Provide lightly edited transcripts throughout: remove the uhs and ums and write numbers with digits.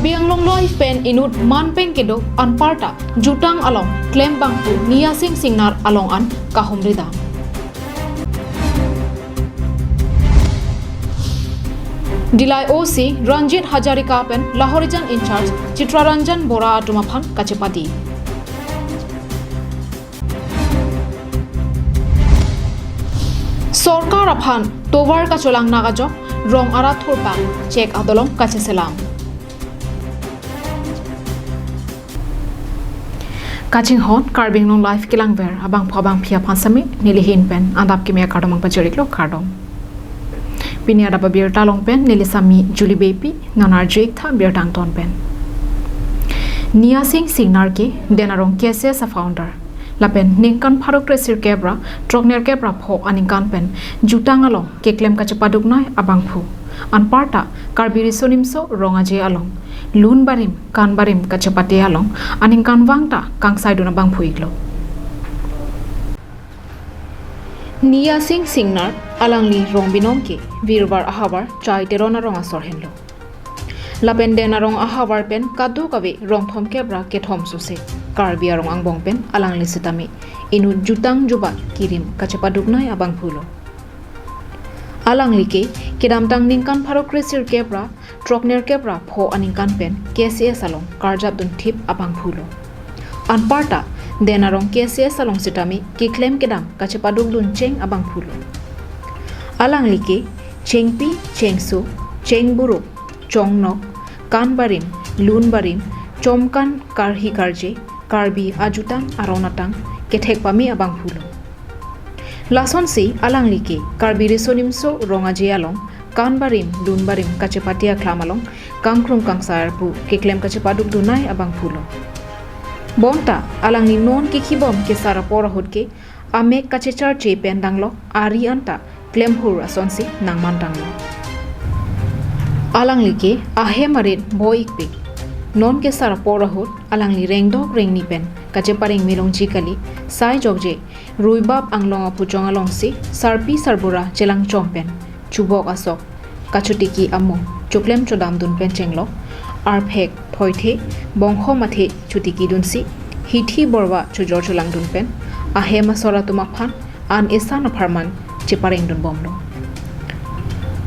Karbi Anglong Life Pen Inut Man Pen Kedo An Parta Jutang Along Klem Bangpu Nia Sing Singnar Along An Kahum Ridam. Dilai OC Ranjit Hajarika Pen Lahorijan in charge Chitraranjan Bora Tumaphan Kachepati. Sorkar Aphan Tovar Kacholang Nagajo Rong Arathurpa Chek Adolong Kacheselam. Kaching hon Karbi Anglong Life Kilang Ver Abang Pabang Pia Pansami Nilihin Pen Adap Kimia Kardomang Pajoriklo Kardom. Pini Adap Abirta Long Pen Nilisami Julie Baby Nanar Jake Tha Birtang Ton Pen. Nia Sing Signar Ki Denarong KSS a founder. Lapen Ninkan Parok Resir Kebra Trokner Kebra Po Aninkan Pen Jutang Along Keklem Kachapadugnai Abang Pu. Anparta Karbi Risonimso Rongaje Along. Lun barim, kan barim kachapati along, aning kan wangta kang saiduna bang puiglo. Nia Sing Singnar alangli rong binomke virbar ahabar chai terona ronga sorhenlo. Lapen dena rong ahabar pen kadu kawe rong thom kebra ke thom suse. Karbi arong angbong pen alangli sitami inu jutang juba kirim kachapadugnai abang pulo. Alangli ke kidamtang ningkan pharok resir kebra Trokner Kebra Po Aningkan Pen KCS Along Karjab Dun Tip Abang Pulo. Anparta Denarong KCS Along Sitami Kiklem Kedam Kachapadug Dun Cheng Abang Pulo. Alang Like Chengpi Chengsu Cheng Buru Chong Nok Kan Barim Lun Barim Chomkan Karhi Karje Karbi Ajutang Aronatang Ketek Pami Abang Pulo. Lason si Alang Like Karbi Risonimso Rongaje Along Kan barim, lun barim, kacepatia klamalong, kangkrum kang sayarpu, kiklem kacepaduk dunai abang pulo. Bonta, alang ni non kikibom ke sarapora hodke, ame kacechar che pendanglo, ari anta, klem hur asonsi nang mandanglo. Alang like, ahe marit boikpik. Non ke sarapora hod, alang li rengdok reng ni pen, kaceparing milong jikali, sai jogje, ruibab anglong apuchong along si, sarpi sarbura jelang chompen. Chubok asok, kachutiki amo, chuklem chodam dun penchenglo, arphek, thoithe, bongho mathe chutiki dunsi, hithi borwa chujor chulang dun pen, ahema sora tumaphan, an esan aparman, chepareng dun bomlo.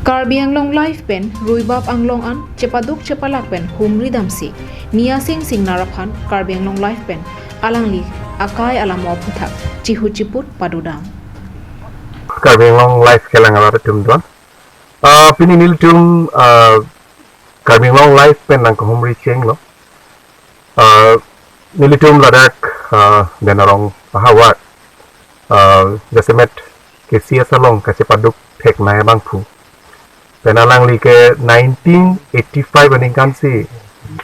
Karbi Anglong Life Pen, ruibab anglong an, chepaduk chepalak pen, humri damsi, Nia Sing Singnaraphan, Karbi Anglong Life Pen, alangli, akai alamo puthak, chihu chiput padudam. Karbi Anglong Life Kilang Aratum Don. Pini niltum Karbi Anglong Life Pen nang kahumri cheng lo. Nilitum ladak denarong pahawat. Jasemet kesia salong kacepaduk tek na bang pu. Penalang li ke 1985 aningkan si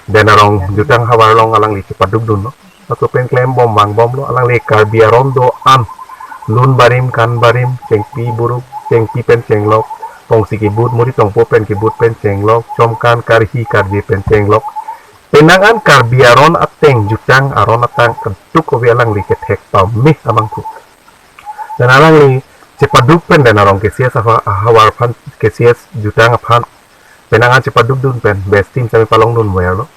denarong jutang hawar long alang li cepaduk dun lo. Aku pen klaim bom bang bom lo alang li Karbi Arondo am. Lun barim kan barim cengpi buruk cengpi pen cenglok tongsi kibut muri tongpo pen kibut pen cenglok comkan karhi karje pen cenglok penangan Karbi aron ateng jutang aron atang kentuk kowe alang li ketek pamih amang ku dan alang li cepaduk pen dan arong kesias hawar pan kesias jutang aphan penangan cepaduk dun pen bestim sami palong dun lo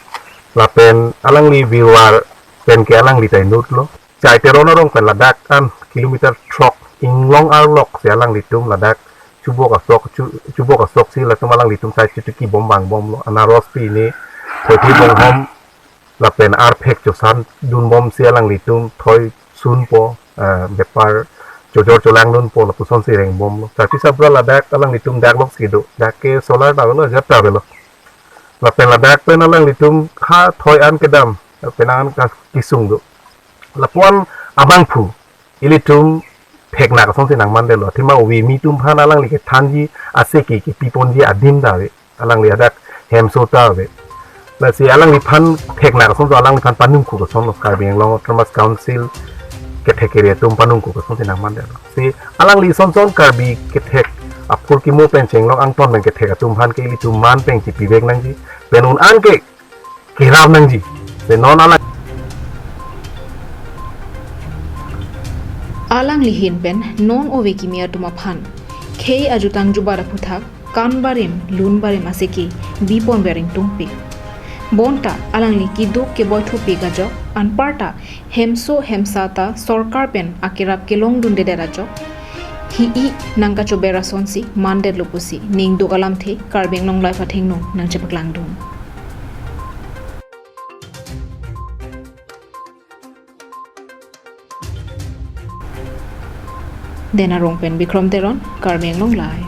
lapen alang li viwar pen ke alang li tainut lo cai terono rong pen ladak kan kilometer trok inglong arlok sialang litum ladak cubok asok si latum alang litum sai cutuki bombang bom lo anaros pi ni thoi bong hom lapen arphek chosan dun bom sialang litum thoi sun po bepar jojor cholang dun po lapu son si reng bom lo tapi sabra ladak alang litum dak lok sido dakke solar ta lo jata lo lapen ladak pen alang litum ha thoi an kedam penangan kisung do lapuan abang pu ilitum pek nak song senang mande lo tima wi mi tum phan alang li ke thanji ase ki pipon ji adim da we alang li adak hem sota we la si alang li phan pek nak song alang li phan panung ku ko song Karbi Anglong Autonomous Council ke thekere tum panung ku ko song senang mande lo si alang li son Karbi ke thek apur ki mo pen chenglong ang ton ben ke thek tum phan ke li tum man pen ji pivek nang ji penun an ke kiram nang ji se non alang Alang lihin pen non ove kimia tumaphan khei ajutang jubara puthak kan barim lun barim aseki bipon bering tungpi bonta alangli kiduk ke boithu pigajo anparta hemso hemsata sorkar pen akirap kelong dunde derajo hi I nangka chobera sonsi manded lupusi ning du alam the karbeng long lai phathing no nang chepaklang dum dena rong pen bikrom teron karbeng long lai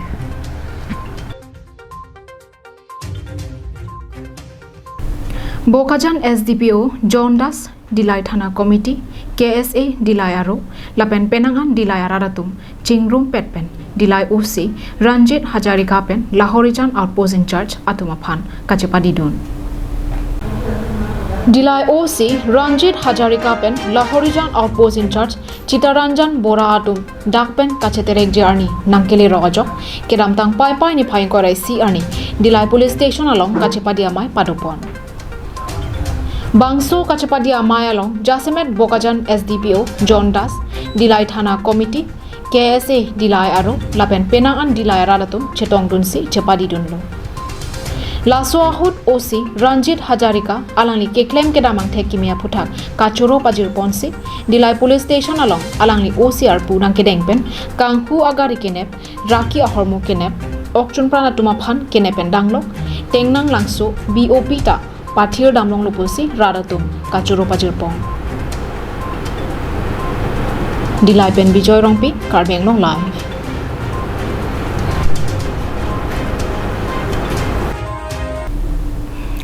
Bokajan SDPO John Das Dilai Thana Committee KSA Dilai Aro Lapen Penangan Dilai Araratum Chingrum Petpen Dilai OC Ranjit Hajarika Pen Lahorijan Outpost in Charge Atuma Phan Kachepadidun Dilai OC Ranjit Hajarika Pen Lahorijan Outpost in Charge Chitaranjan Bora Atum Dakpen Kacheterek Jarni Nankele Rojok Kedamtang Pai Pai ni Phain Korai Si Arni Dilai Police Station along Kachepadiamai Padopon Bangso Kachepadia Mayalong, Jasimet Bokajan SDPO, John Das, Dilai Thana Committee, KSA Dilai Aro, Lapen Penangan Dilai Radatum, Chetong Dunsi, Chepadi Dunlo. Laswahut OC, Ranjit Hajarika, Alangli Keklem Kedamang Tekimia Putak, Kachuro Pajir Ponsi, Dilai Police Station along, Alangli OCR Pudang Kedengpen, Kanghu Agari Kenep, Raki Ahormu Kenep, Okchun Prana Tumaphan Kenepen Danglok, Tengnang Langso, BOP Ta, Pathir Damlong Lupusi, Radatum, Kachuro Pajirpong. Dilai Pen Bijoy Rongpi, Karbeng Long Live.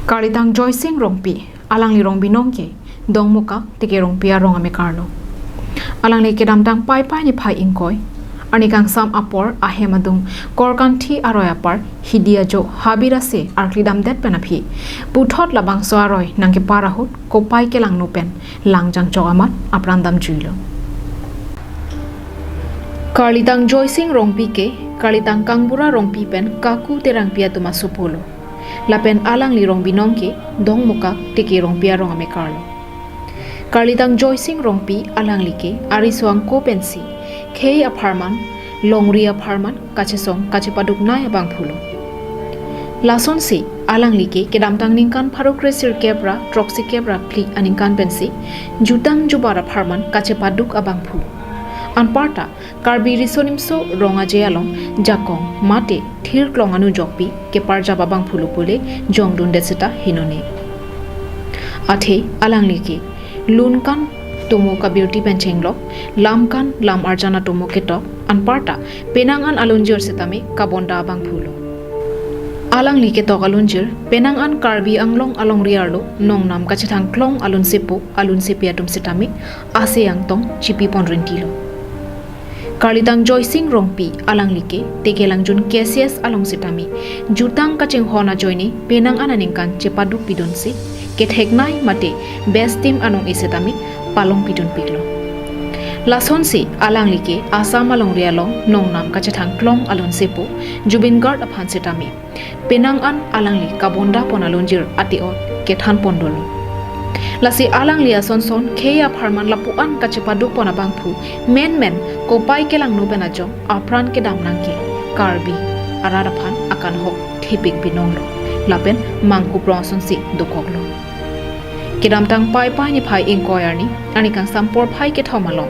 Karitang Joy Sing Rongpi, Alangli Rongbi Nongke, Dong Muka, Tike Rongpia Rongame Carlo. Alangli Kedamtang Pai Pai ni Pai Inkoi, Anikang Sam Apor, Ahemadung, Korkanti Aroyapar, Hidiajo, Habirase, Arklidam Det Penapi, Puthot Labang Soaroy, Nangke Parahut, Kopai Kelang Nupen, Langjang Chogamat, Aprandam Juilo. Kalitang Joy Sing Rongpi ke, Kalitang Kangbura Rongpi pen, Kaku Terang Pia Tumasupolo. Lapen Alangli Rongbi Nongke, Dong Muka, Tiki Rongpia Rongame Carlo. Kalitang Joy Sing Rongpi, Alangli ke, Arisuang Kopensi, Kei Aparman, Longri Aparman, Kachesong, Kachepaduk Naya Bangpulo. Lason si, Alang Like, Kedamtang Ninkan Parokresir Kebra, Troxy Kebra Pli Aninkan Pensi, Jutang Jubara Aparman, Kachepaduk Abangpu. Anparta, Karbi Risonimso, Ronga Jealong, Jakong, Mate, Thir Klong Anu Jokpi, Keparja Babangpulo Pule, Jongdun Desita, Hinone. Ate, Alang Like, Lunkan, Tomo Kabirti Penchenglok, Lamkan, Lam Arjana Tomo Ketok, Anparta, Penangan Alunjir Setame, Kabonda Bangpulo. Alang Like Tok Alunjir, Penangan Karbi Anglong Along Riarlo, Nong Nam Kachetang Klong Alun Sepo, Alun Sepiatum Setame, Ase Yang Tong, Chipi Pondrentilo. Kalitang Joy Sing Rongpi, Alang Like, Tekelang Jun KCS Along Setame, Jutang Kacheng Hona Joini, Penangan Aningkan, Chepaduk Pidonsi, Kethegnai Mate, Best Team Anong Isetame, Palong Pidun Piglo. Lason si Alang Like, Asam Along Rialong, Nong Nam Kachetang Klong Alon Sepo, Jubin Guard Aphan Setame, Penangan Alangli Kabonda Ponalonjir Atiot, Kethan Pondolo. Lasi Alang Lia Sonson, Kea Parman Lapuan Kachepaduk Ponabangpu, Men, Kopai Kelang Nubenajo, Apran Kedam Nangke, Karbi, Ararapan Akan Hok, Tipik Binonglo, Lapen, Mangku Bronson si Dokoglo. Kedamtang Pai Pai ni Pai Inkoyarni, Anikang Sampor Pai Kethomalong,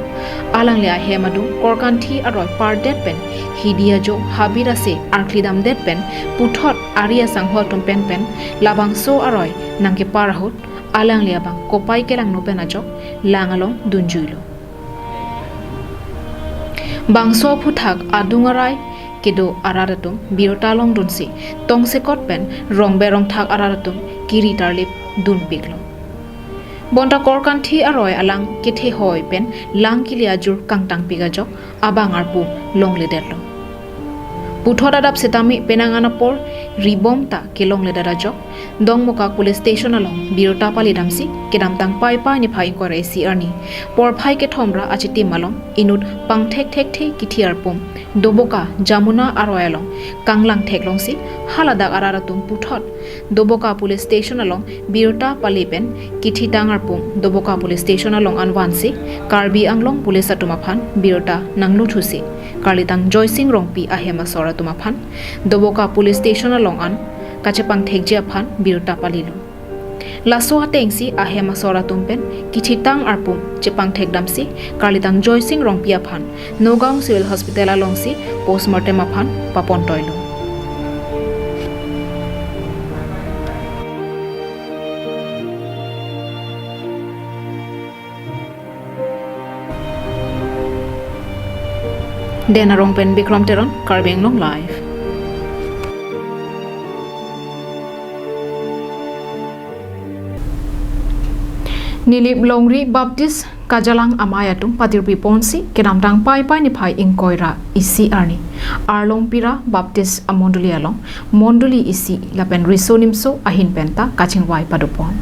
Alang Lia Hemadu, Korkanti Aroy Par Deadpen, Hidiajo, Habirase, Arklidam Deadpen, Puthot, Aria Sangho Pen, Labang So Aroy, Nangke Parahut, Alang Lia Bang, Kopai Kelang Nupenajo, Langalong Dunjuilo. Bangso Puthak Adungarai, Kedo Araratum, Birotalong Dunsi, Tongsekot Pen, Rongberong Thak Araratum, Kiritarlip, Dun Piglo. Bonta Korkanti Aroy Alang Kethe Hoi Pen, Lang Kiliajur Kangtang Pigajok, Abang Arpu, Long Lederlo. Puthot Adap Setami Penanganapor, Ribomta Kelong Ledarajo, Dong Muka Police Station along, Birota Palidamsi, Kedamtang Pai Pai ni Pai Kore Si Arni, Por Pai Kethomra Achiti Malong, Inut Pang Tek Kitiarpum, Doboka, Jamuna Aroyalong, Kanglang Teklong Si, Haladak Araratum Puthot, Doboka Police Station along, Birota Palipen, Kititangarpum, Doboka Police Station along Anwansi, Karbi Anglong Police Atumaphan, Birota Nangluthusi, Kalitang Joy Sing Rongpi Ahema Sora Tumaphan, Doboka Police Station along An, Kachepang Thekjia Phan, Birota Palilo. Laso hateng si ahema sora tumpen kichitang arpum chepang thekdam si karlitang Joy Singh rong pia phan Nogam Civil Hospital along si postmortem aphan papon toilo. Denarong pen Bikram Teron Karbeng Long Live. Nilip Longri Baptist Kajalang Amayatung Patirpi Ponsi Kedamtang Pai Pai ni Pai Inkoira isi arni Arlong Pira Baptist Amonduli along Monduli isi lapen risonimso ahin penta kachingwai padupon.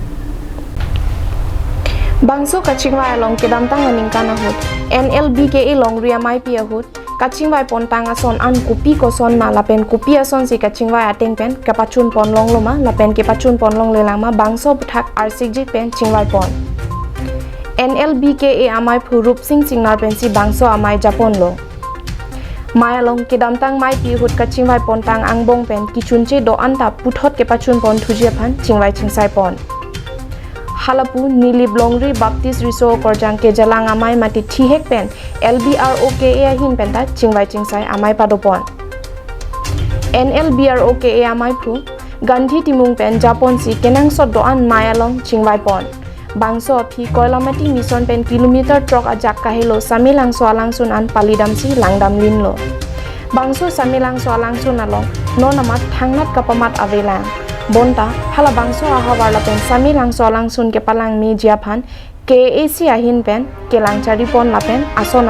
Bangso kachingwai along kedamtang aningkana hut NLBKE Longri amai pia hut kachingwai pontang ason an kupi koson ma lapen kupi ason si kachingwai ateng pen kapachun pon long loma lapen kapachun pon long lelama bangso buthak RCG pen chingwai pon NLBKE amai phurup sing singnar pen si bangso amai japon lo Maya long kedamtang mai pi hut kachingwai pontang angbong pen kichunche do anta puthot kapachun pon thujia phan chingwai chingsai pon Halapu Nilip Longri Baptist Riso Korjang ke jalang amai mati thihek pen LBROKE ahin penta chingwai chingsai amai padopon NLBROKE amai phu Gandhi timung pen Japon si kenang sot doan mayalong chingwai pon bangso phi koilamati mission pen kilometer trok ajak kahelo samilang soalang sun an palidam si langdam lin lo bangso samilang soalang sun along no namat thangnat kapamat avelang bonta hala bangso ahawar la pen samilang soalang sun ke palang mi jiaphan KAC ahin pen kelang chari pon la pen ason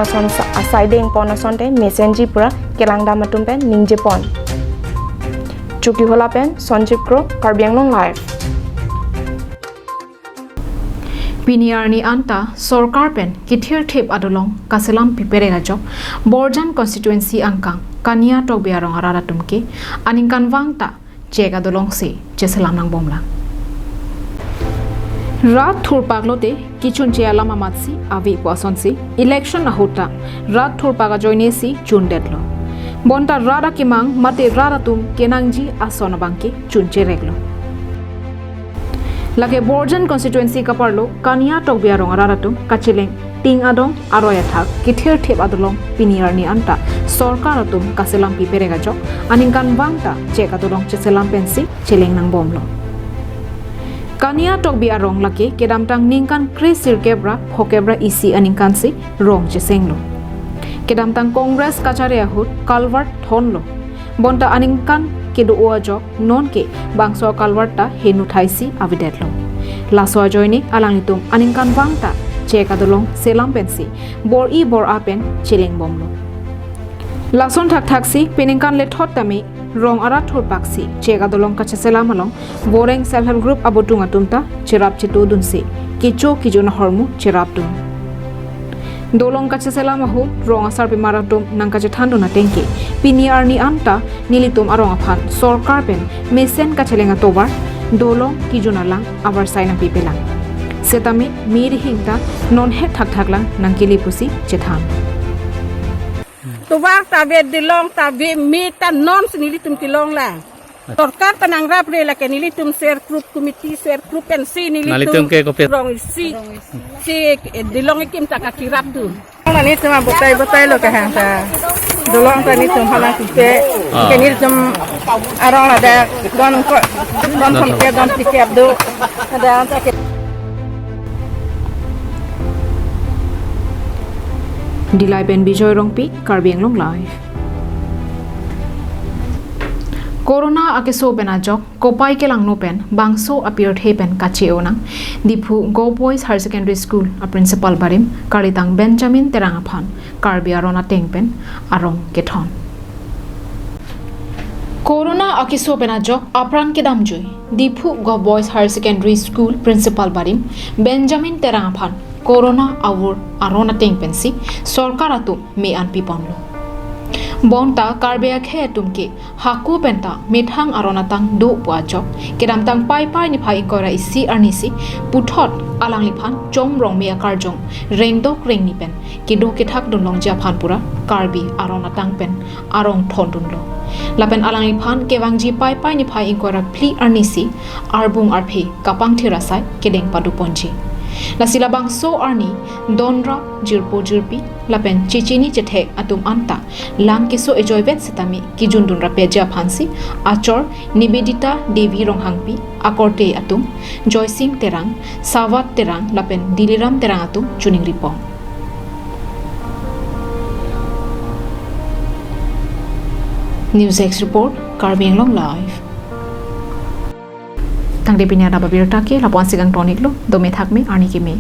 asaideng pon asonte messenger pura kelang damatum pen ningje pon chuki hola pen Sanjip Kro Karbianglong Live Piniarni anta Sorkar pen kithir thep adolong kaselam piperega jok Borjan constituency angkang Kania tok biarong arara tumke aningkan wangta chega dolong se cheselam nang bomla Rat thurpaglote kichun che alama matsi avi poson si election na hota rat thurpaga joine si chun dedlo bonta rara kimang mate rara tum kenangji asona bangke chunche reglo lage Borjan constituency kaparlo Kania tok biarong arara tum kachileng ting adong aroya thak kithir thep adolong piniarni anta Sorkar atum kaselam piperega jok aningkan bangta cheka dolong cheselam pensi cheleng nang bomlo Kania tok biarong lake kedamtang ningkan krisir kebra phokebra isi aningkan si rong chesenglo kedamtang Congress kachare hut Calvert thonlo bonta aningkan kedu oajok non ke bangso Calvert ta henu thaisi avidetlo laso joini alangitum aningkan bangta cheka dolong selam pensi bor i bor apen cheleng bomlo Lason thak thaksi peningkan le thot tami rong ara thor paksi chega dolong kacha selam along boreng self help group abotung atumta cherap chitu dunsi kicho kijona hormu cherap dun dolong kacha selam ahu rong asar bimaratum nangka jethandu na tengki piniarni anta nilitum arong aphan Sorkar pen mesen kachelenga tobar dolong kijona lang abar saina pipelang setami mir hingta non he thak thaklang nangkili pusi chethan Tuwag tabi dilong tabi mita non sinilitum tilong lang. Sorkar panang rap rela ke nilitum share group committee share group and si nilitum ke kopet rong si dilong ikim taka kirap tu. Nani cuma botai lo ke hang ta. Dilong tani cuma halang kite ke nilitum arong ada don sampai don tikap do ada anta ke Dilai Ben Bijoy Rongpi Karbianglong Live Corona akeso benajok kopai kelang no pen bangso appeared hepen kacheonang Diphu Go Boys Higher Secondary School a principal barim karitang Benjamin Terangaphan Karbiarona tengpen arong kethon Corona akeso benajok apran kedamjoi Diphu Go Boys Higher Secondary School principal barim Benjamin Terangaphan Corona awur arona tengpensi Sorkar atu me an piponlo bonta karbea khe tumke haku penta mithang arona tang do bua chok kedam tang pai pai ni phai kora isi arnisi puthot alangli phan chom rong me karjong rengdok reng ni pen kidu ke thak dun long ja phan pura karbi arona tang pen arong thon dun lo lapen alangli phan kewangji pai pai ni phai kora pli arnisi arbung arphe kapang thira sai kedeng padu ponji lasila bangso arni donra jirpo jirpi lapen chichini chethe atum anta lang kiso ejoyvet sitami kijundun ra peja phansi achor nibedita devi ronghangpi akorte atum joysing terang sawat terang lapen diliram terang atum chuning ripong News X report Karbing Long live tang de pinya Adap Abirta ke lapuan sigang tonik lo dome thakme arni ki me